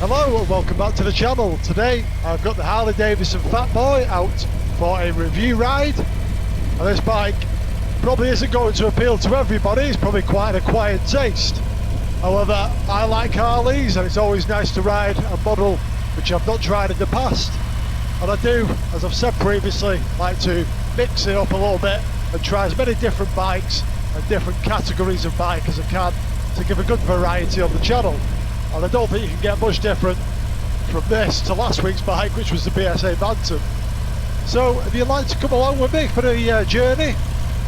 Hello and welcome back to the channel. Today I've got the Harley Davidson Fatboy out for a review ride, and this bike probably isn't going to appeal to everybody. It's probably quite an acquired taste. However, I like Harleys and it's always nice to ride a model which I've not tried in the past, and I do, as I've said previously, like to mix it up a little bit and try as many different bikes and different categories of bike as I can to give a good variety on the channel. And I don't think you can get much different from this to last week's bike, which was the BSA Bantam. So if you'd like to come along with me for the journey,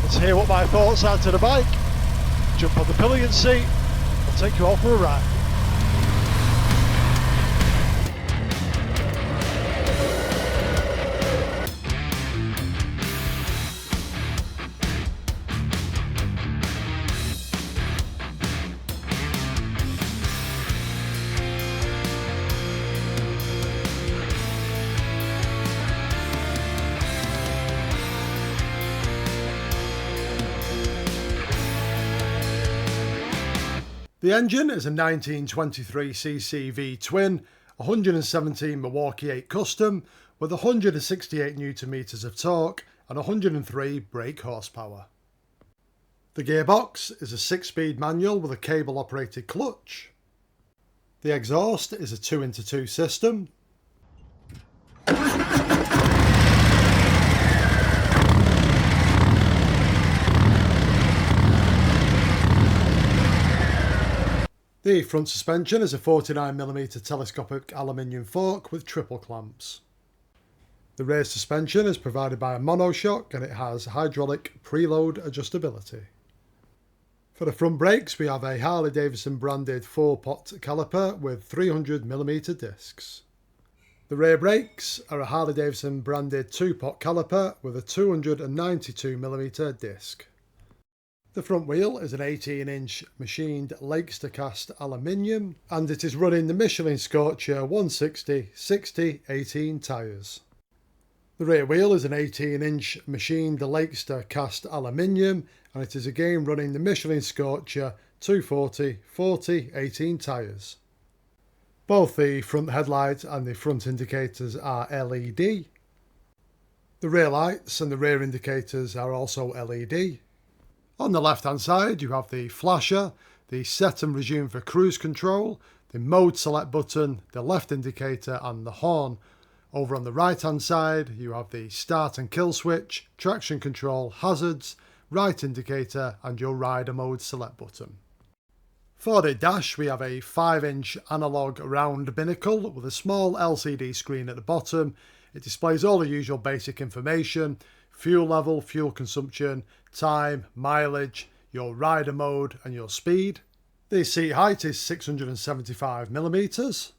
let's hear what my thoughts are to the bike. Jump on the pillion seat, I'll take you all for a ride. The engine is a 1923cc V-twin, 117 Milwaukee 8 Custom with 168 Nm of torque and 103 brake horsepower. The gearbox is a 6-speed manual with a cable operated clutch. The exhaust is a 2x2 system. The front suspension is a 49mm telescopic aluminium fork with triple clamps. The rear suspension is provided by a monoshock and it has hydraulic preload adjustability. For the front brakes we have a Harley Davidson branded 4-pot caliper with 300mm discs. The rear brakes are a Harley Davidson branded 2-pot caliper with a 292mm disc. The front wheel is an 18-inch machined Lakester cast aluminium and it is running the Michelin Scorcher 160/60/18 tyres. The rear wheel is an 18-inch machined Lakester cast aluminium and it is again running the Michelin Scorcher 240/40/18 tyres. Both the front headlight and the front indicators are LED. The rear lights and the rear indicators are also LED. On the left hand side you have the flasher, the set and resume for cruise control, the mode select button, the left indicator and the horn. Over on the right hand side you have the start and kill switch, traction control, hazards, right indicator and your rider mode select button. For the dash we have a 5-inch analog round binnacle with a small LCD screen at the bottom. It displays all the usual basic information: fuel level, fuel consumption, time, mileage, your rider mode and your speed. The seat height is 675mm.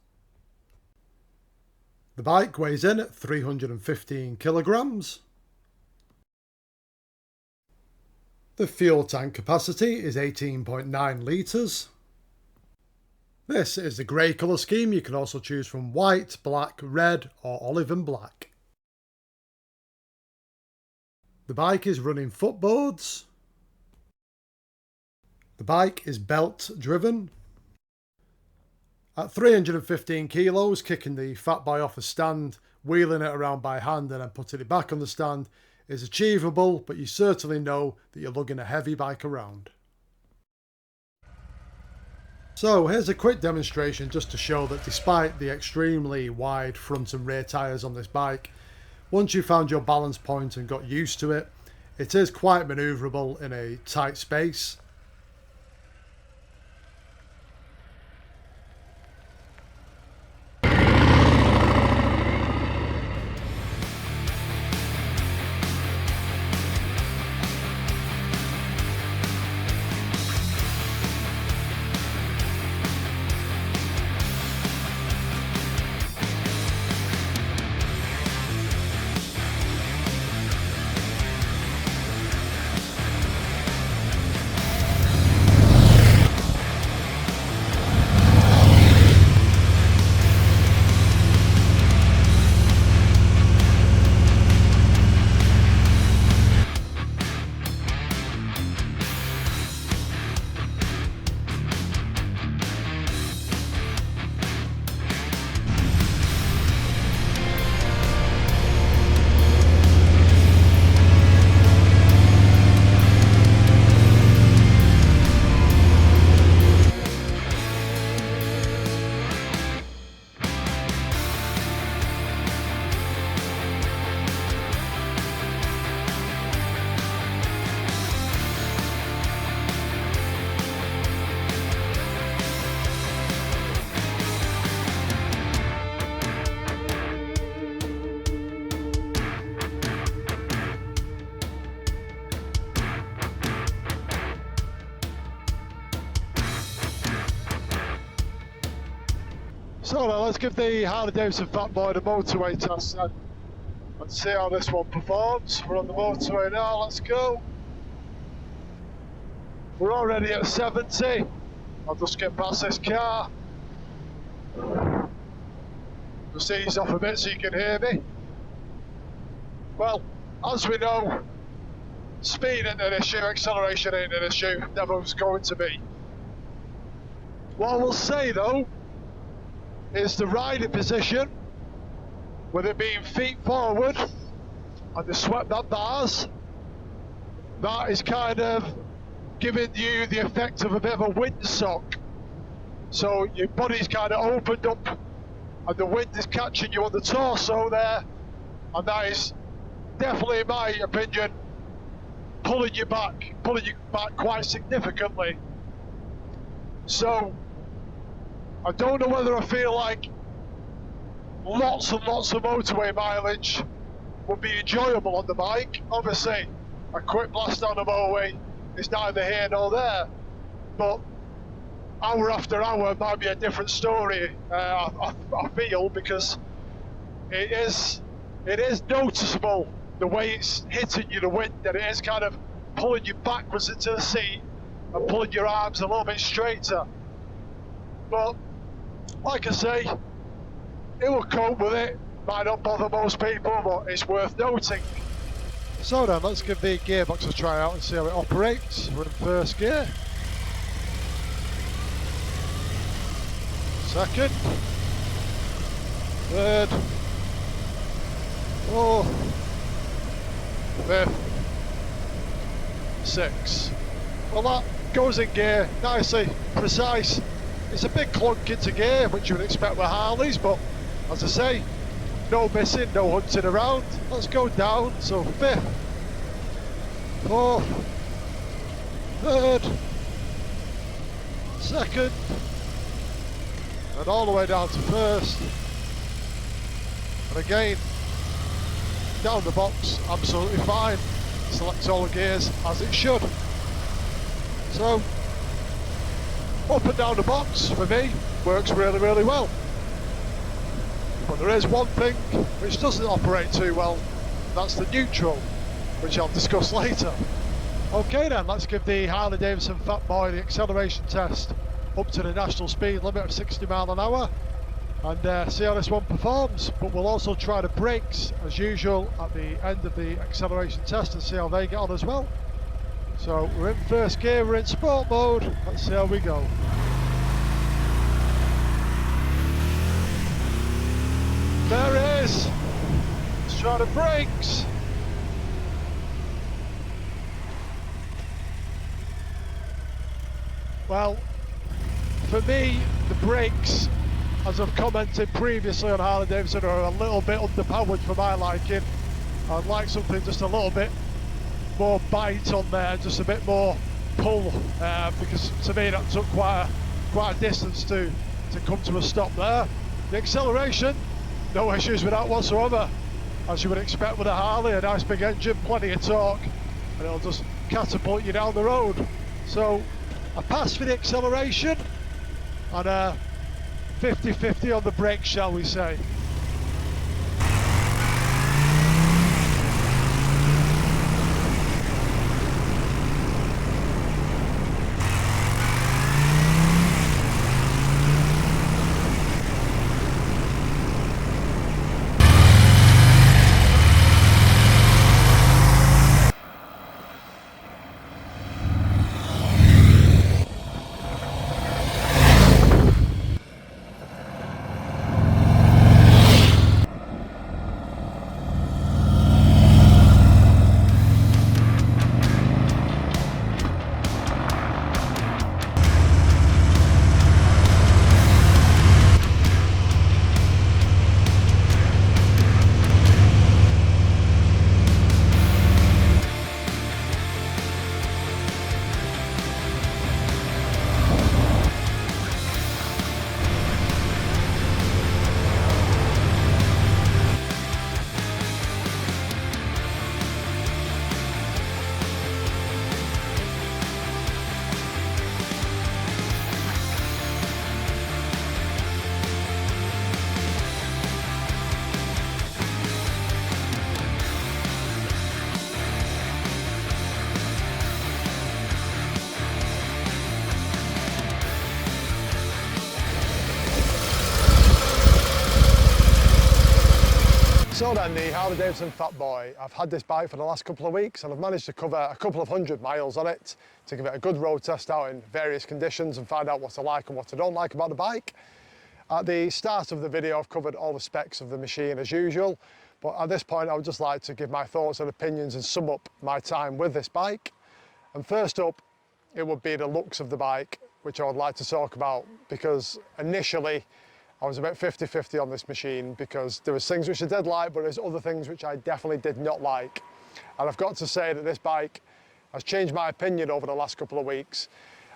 The bike weighs in at 315 kilograms. The fuel tank capacity is 18.9 litres. This is the grey colour scheme. You can also choose from white, black, red or olive and black. The bike is running footboards. The bike is belt driven. At 315 kilos, kicking the Fatboy off a stand, wheeling it around by hand and then putting it back on the stand is achievable, but you certainly know that you're lugging a heavy bike around. So here's a quick demonstration just to show that despite the extremely wide front and rear tyres on this bike, once you've found your balance point and got used to it, it is quite manoeuvrable in a tight space. give the Harley Davidson Fatboy the motorway test then. Let's see how this one performs. We're on the motorway now, let's go. We're already at 70. I'll just get past this car. Just ease off a bit so you can hear me. Well, as we know, speed ain't an issue, acceleration ain't an issue, never was going to be. What I will say though, is the riding position, with it being feet forward, and the swept up bars, that is kind of giving you the effect of a bit of a windsock. So your body's kind of opened up, and the wind is catching you on the torso there, and that is definitely, in my opinion, pulling you back quite significantly. So I don't know whether I feel like lots and lots of motorway mileage would be enjoyable on the bike. Obviously, a quick blast down the motorway is neither here nor there, but hour after hour might be a different story. I feel, because it is noticeable the way it's hitting you, the wind, and it is kind of pulling you backwards into the seat and pulling your arms a little bit straighter. But like I say, it will cope with it. Might not bother most people, but it's worth noting. So then, let's give the gearbox a try out and see how it operates. We're in first gear. Second. Third. Fourth. Fifth. Sixth. Well, that goes in gear nicely, precise. It's a big clunk into gear, which you would expect with Harleys, but as I say, no missing, no hunting around. Let's go down. So fifth, fourth, third, second, and all the way down to first. And again, down the box, absolutely fine. Selects all the gears as it should. So, up and down the box, for me, works really, really well. But there is one thing which doesn't operate too well, that's the neutral, which I'll discuss later. Okay then, let's give the Harley Davidson Fatboy the acceleration test up to the national speed limit of 60 miles an hour, and see how this one performs. But we'll also try the brakes as usual at the end of the acceleration test and see how they get on as well. So we're in first gear, we're in sport mode, let's see how we go. There it is. Let's try the brakes. Well, for me, the brakes, as I've commented previously on Harley Davidson, are a little bit underpowered for my liking. I'd like something just a little bit more bite on there, just a bit more pull, because to me that took quite a distance to come to a stop there. The acceleration, no issues with that whatsoever, as you would expect with a Harley, a nice big engine, plenty of torque, and it'll just catapult you down the road. So a pass for the acceleration, and a 50-50 on the brakes, shall we say. So then, the Harley Davidson Fatboy. I've had this bike for the last couple of weeks and I've managed to cover a couple of 100 miles on it to give it a good road test out in various conditions and find out what I like and what I don't like about the bike. At the start of the video, I've covered all the specs of the machine as usual, but at this point I would just like to give my thoughts and opinions and sum up my time with this bike. And first up, it would be the looks of the bike, which I would like to talk about, because initially I was about 50-50 on this machine because there was things which I did like, but there's other things which I definitely did not like. And I've got to say that this bike has changed my opinion over the last couple of weeks.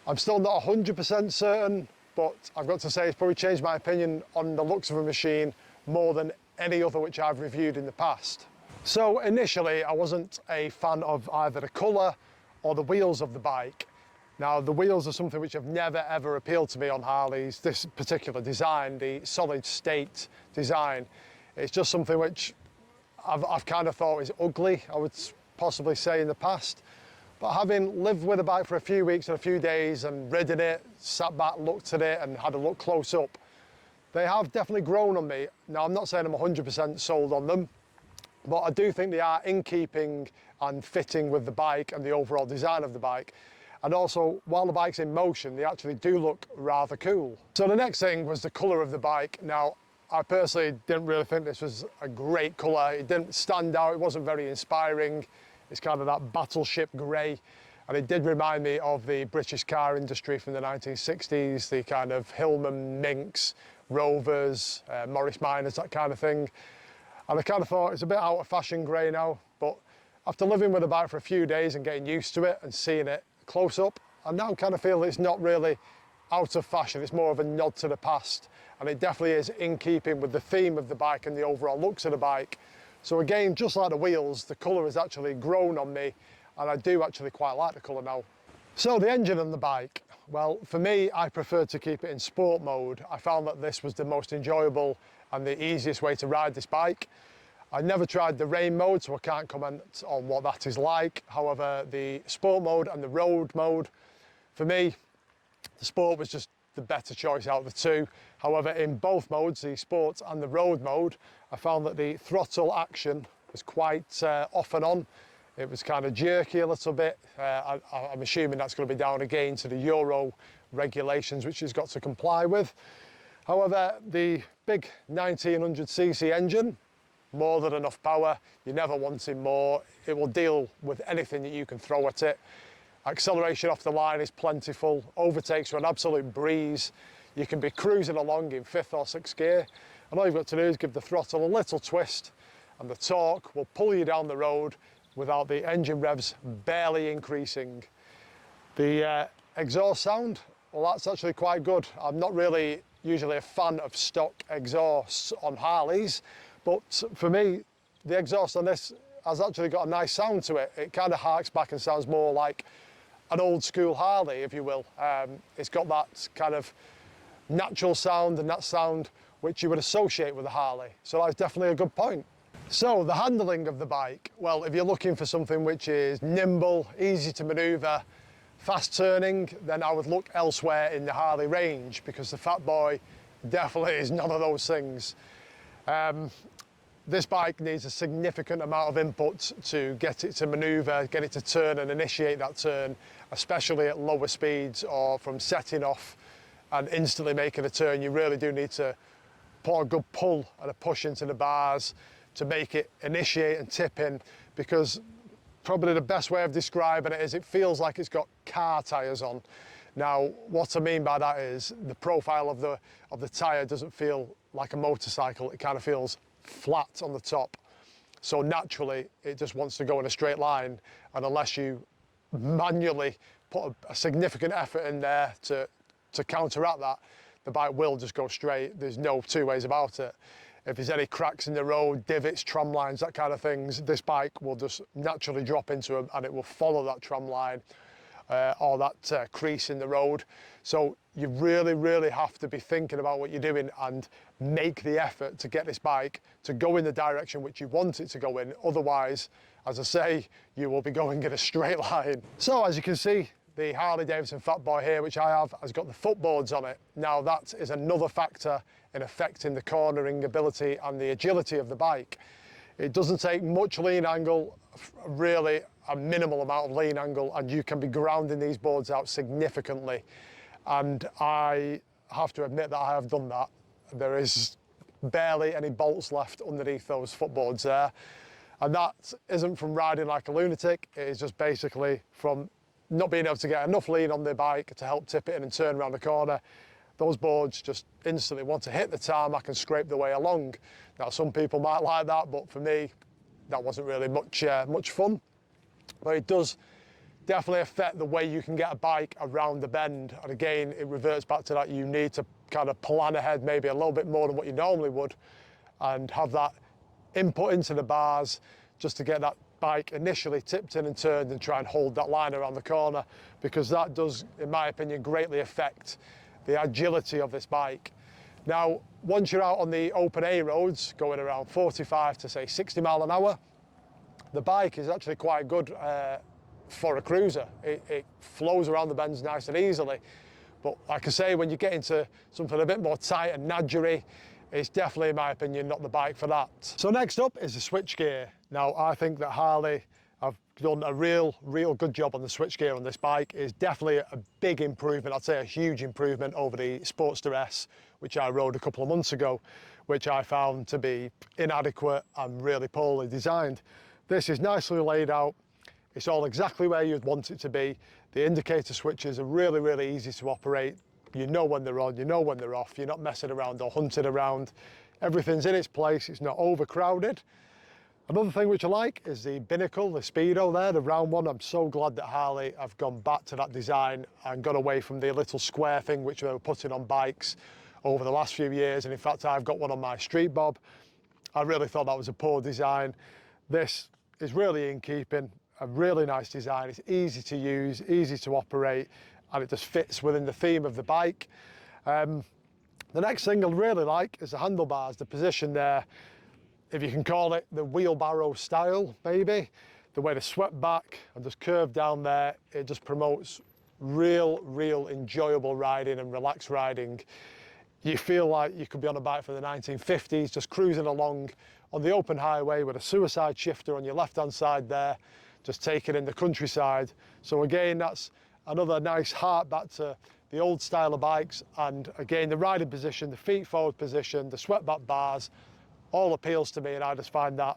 I'm still not 100% certain, but I've got to say it's probably changed my opinion on the looks of a machine more than any other which I've reviewed in the past. So initially I wasn't a fan of either the colour or the wheels of the bike. Now, the wheels are something which have never ever appealed to me on Harleys. This particular design, the solid state design, it's just something which I've kind of thought is ugly, I would possibly say, in the past. But having lived with a bike for a few weeks and a few days and ridden it, sat back, looked at it and had a look close up, they have definitely grown on me. Now, I'm not saying I'm 100% sold on them, but I do think they are in keeping and fitting with the bike and the overall design of the bike. And also, while the bike's in motion, they actually do look rather cool. So the next thing was the colour of the bike. Now, I personally didn't really think this was a great colour. It didn't stand out, it wasn't very inspiring. It's kind of that battleship grey. And it did remind me of the British car industry from the 1960s, the kind of Hillman Minks, Rovers, Morris Minors, that kind of thing. And I kind of thought it's a bit out of fashion grey now, but after living with the bike for a few days and getting used to it and seeing it close up, I now kind of feel it's not really out of fashion. It's more of a nod to the past, and it definitely is in keeping with the theme of the bike and the overall looks of the bike. So again, just like the wheels, the colour has actually grown on me, and I do actually quite like the colour now. So the engine on the bike, well, for me, I preferred to keep it in sport mode. I found that this was the most enjoyable and the easiest way to ride this bike. I never tried the rain mode, so I can't comment on what that is like. However, the sport mode and the road mode, for me, the sport was just the better choice out of the two. However, in both modes, the sport and the road mode, I found that the throttle action was quite off and on. It was kind of jerky a little bit. I'm assuming that's going to be down again to the Euro regulations, which it's got to comply with. However, the big 1900cc engine, more than enough power, you're never wanting more. It will deal with anything that you can throw at it. Acceleration off the line is plentiful, overtakes are an absolute breeze. You can be cruising along in 5th or 6th gear, and all you've got to do is give the throttle a little twist, and the torque will pull you down the road without the engine revs barely increasing. The exhaust sound, well, that's actually quite good. I'm not really usually a fan of stock exhausts on Harleys, but for me, the exhaust on this has actually got a nice sound to it. It kind of harks back and sounds more like an old school Harley, if you will. It's got that kind of natural sound and that sound which you would associate with a Harley. So that's definitely a good point. So the handling of the bike, well, if you're looking for something which is nimble, easy to maneuver, fast turning, then I would look elsewhere in the Harley range, because the Fatboy definitely is none of those things. This bike needs a significant amount of input to get it to manoeuvre, get it to turn and initiate that turn, especially at lower speeds or from setting off and instantly making a turn. You really do need to put a good pull and a push into the bars to make it initiate and tip in, because probably the best way of describing it is it feels like it's got car tyres on. Now, what I mean by that is the profile of the tyre doesn't feel like a motorcycle. It kind of feels flat on the top. So naturally, it just wants to go in a straight line. And unless you manually put a significant effort in there to counteract that, the bike will just go straight. There's no two ways about it. If there's any cracks in the road, divots, tram lines, that kind of things, this bike will just naturally drop into them and it will follow that tram line or that crease in the road. So you really, really have to be thinking about what you're doing and make the effort to get this bike to go in the direction which you want it to go in. Otherwise, as I say, you will be going in a straight line. So as you can see, the Harley Davidson Fatboy here, which I have, has got the footboards on it. Now that is another factor in affecting the cornering ability and the agility of the bike. It doesn't take much lean angle, really a minimal amount of lean angle, and you can be grounding these boards out significantly. And I have to admit that I have done that. There is barely any bolts left underneath those footboards there. And that isn't from riding like a lunatic, it is just basically from not being able to get enough lean on the bike to help tip it in and turn around the corner. Those boards just instantly want to hit the tarmac and scrape their way along. Now, some people might like that, but for me, that wasn't really much fun. But it does definitely affect the way you can get a bike around the bend. And again, it reverts back to that you need to kind of plan ahead maybe a little bit more than what you normally would and have that input into the bars just to get that bike initially tipped in and turned and try and hold that line around the corner, because that does, in my opinion, greatly affect the agility of this bike. Now, once you're out on the open A roads, going around 45 to say 60 mile an hour, the bike is actually quite good for a cruiser. It flows around the bends nice and easily. But like I say, when you get into something a bit more tight and nudgery, it's definitely, in my opinion, not the bike for that. So next up is the switchgear. Now, I think that Harley have done a real good job on the switchgear on this bike. It's definitely a big improvement, I'd say a huge improvement over the Sportster S, which I rode a couple of months ago, which I found to be inadequate and really poorly designed. This is nicely laid out. It's all exactly where you'd want it to be. The indicator switches are really easy to operate. You know when they're on, you know when they're off. You're not messing around or hunted around. Everything's in its place. It's not overcrowded. Another thing which I like is the binnacle, the Speedo there, the round one. I'm so glad that Harley have gone back to that design and got away from the little square thing which they were putting on bikes over the last few years. And in fact, I've got one on my Street Bob. I really thought that was a poor design. This is really in keeping, a really nice design. It's easy to use, easy to operate, and it just fits within the theme of the bike. The next thing I really like is the handlebars, the position there, if you can call it the wheelbarrow style, maybe. The way they swept back and just curved down there, it just promotes real enjoyable riding and relaxed riding. You feel like you could be on a bike from the 1950s, just cruising along on the open highway with a suicide shifter on your left-hand side there, just taking in the countryside. So again, that's another nice heart back to the old style of bikes. And again, the riding position, the feet forward position, the swept back bars, all appeals to me, and I just find that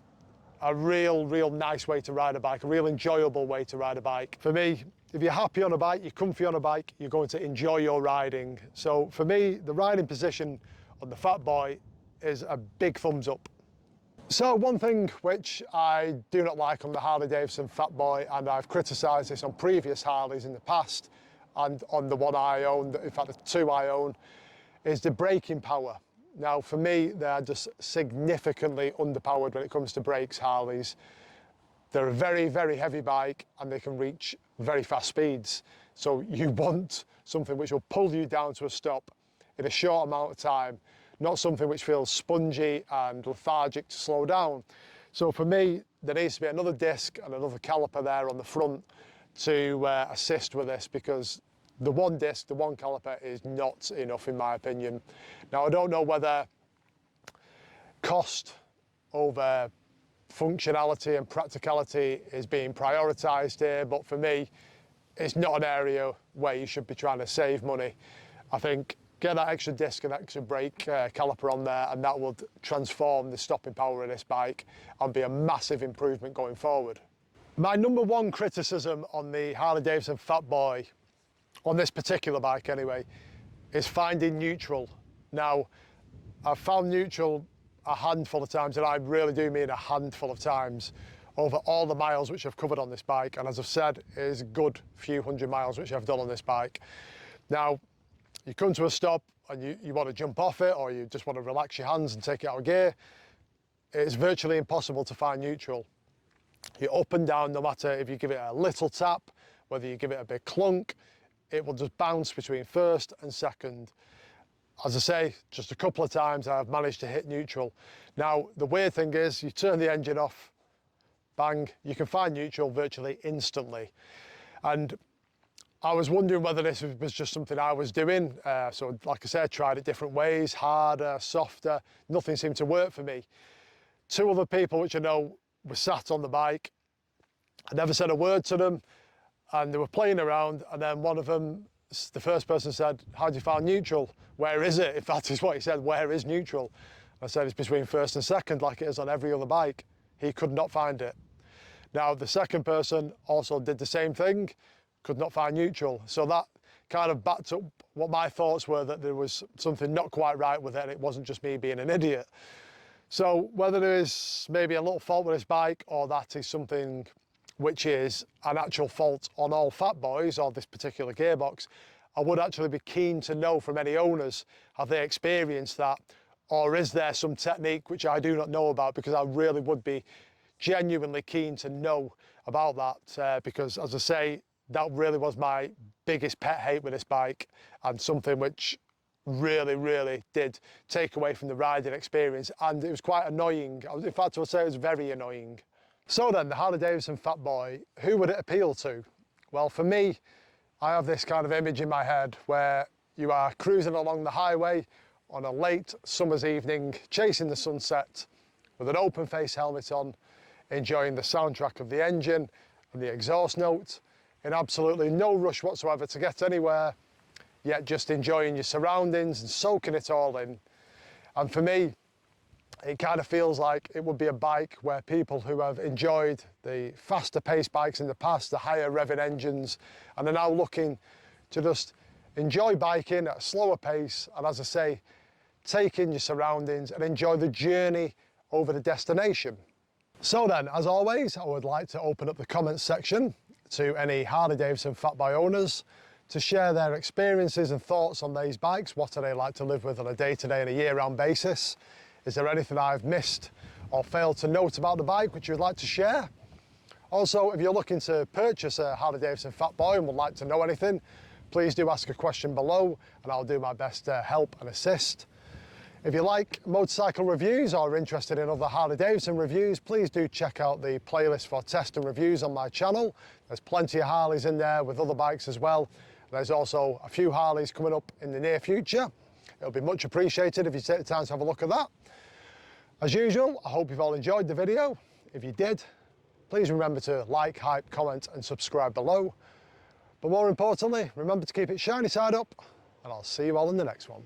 a real nice way to ride a bike, a real enjoyable way to ride a bike. For me, if you're happy on a bike, you're comfy on a bike, you're going to enjoy your riding. So for me, the riding position on the Fatboy is a big thumbs up. So one thing which I do not like on the Harley Davidson Fatboy, and I've criticised this on previous Harleys in the past, and on the one I own, in fact the two I own, is the braking power. Now for me, they're just significantly underpowered when it comes to brakes, Harleys. They're a very heavy bike and they can reach very fast speeds. So you want something which will pull you down to a stop in a short amount of time, not something which feels spongy and lethargic to slow down. So for me, there needs to be another disc and another caliper there on the front to assist with this, because the one disc, the one caliper is not enough in my opinion. Now I don't know whether cost over functionality and practicality is being prioritised here, but for me, it's not an area where you should be trying to save money. I think get that extra disc and extra brake caliper on there, and that will transform the stopping power of this bike and be a massive improvement going forward. My number one criticism on the Harley Davidson Fatboy, on this particular bike anyway, is finding neutral. Now, I've found neutral a handful of times, and I really do mean a handful of times, over all the miles which I've covered on this bike. And as I've said, it is a good few hundred miles which I've done on this bike. Now, you come to a stop and you want to jump off it, or you just want to relax your hands and take it out of gear, it's virtually impossible to find neutral. You're up and down, no matter if you give it a little tap, whether you give it a big clunk, it will just bounce between first and second. As I say, just a couple of times I've managed to hit neutral. Now, the weird thing is, you turn the engine off, bang, you can find neutral virtually instantly. And I was wondering whether this was just something I was doing. So like I said, I tried it different ways, harder, softer, nothing seemed to work for me. Two other people which I know were sat on the bike. I never said a word to them, and they were playing around, and then one of them, the first person said, "How do you find neutral? Where is it?" If that is what he said, where is neutral? I said, "It's between first and second, like it is on every other bike." He could not find it. Now, the second person also did the same thing, could not find neutral. So that kind of backed up what my thoughts were, that there was something not quite right with it, and it wasn't just me being an idiot. So whether there is maybe a little fault with this bike, or that is something which is an actual fault on all Fatboys or this particular gearbox, I would actually be keen to know from any owners, have they experienced that, or is there some technique which I do not know about, because I really would be genuinely keen to know about that, because as I say, that really was my biggest pet hate with this bike, and something which really did take away from the riding experience, and it was quite annoying. In fact, I would say it was very annoying. So then, the Harley Davidson Fatboy, who would it appeal to? Well, for me, I have this kind of image in my head where you are cruising along the highway on a late summer's evening, chasing the sunset with an open face helmet on, enjoying the soundtrack of the engine and the exhaust note, in absolutely no rush whatsoever to get anywhere, yet just enjoying your surroundings and soaking it all in. And for me, it kind of feels like it would be a bike where people who have enjoyed the faster paced bikes in the past, the higher revving engines, and are now looking to just enjoy biking at a slower pace, and as I say, take in your surroundings and enjoy the journey over the destination. So then, as always, I would like to open up the comments section to any Harley Davidson Fatboy owners to share their experiences and thoughts on these bikes. What do they like to live with on a day-to-day and a year-round basis? Is there anything I've missed or failed to note about the bike which you'd like to share? Also, if you're looking to purchase a Harley Davidson Fatboy and would like to know anything, please do ask a question below and I'll do my best to help and assist. If you like motorcycle reviews or are interested in other Harley Davidson reviews, please do check out the playlist for test and reviews on my channel. There's plenty of Harleys in there with other bikes as well. There's also a few Harleys coming up in the near future. It'll be much appreciated if you take the time to have a look at that. As usual, I hope you've all enjoyed the video. If you did, please remember to like, hype, comment and subscribe below. But more importantly, remember to keep it shiny side up, and I'll see you all in the next one.